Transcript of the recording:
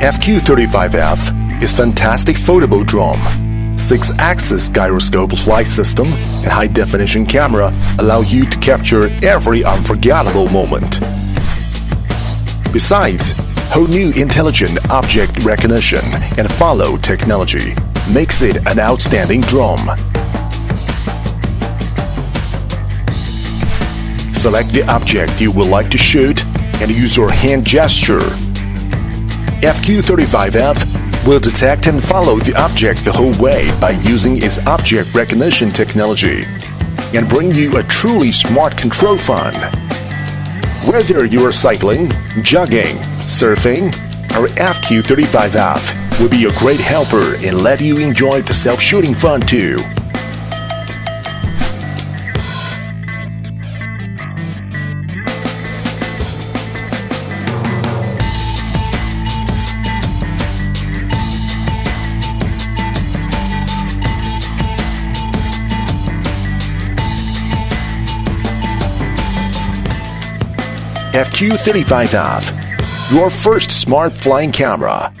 FQ35F is fantastic foldable drone. 6-axis gyroscope flight system and high-definition camera allow you to capture every unforgettable moment. Besides, whole new intelligent object recognition and follow technology makes it an outstanding drone. Select the object you would like to shoot and use your hand gesture. FQ35F will detect and follow the object the whole way by using its object recognition technology and bring you a truly smart control fun. Whether you are cycling, jogging, surfing, or FQ35F will be a great helper and let you enjoy the self-shooting fun too. FQ35F, your first smart flying camera.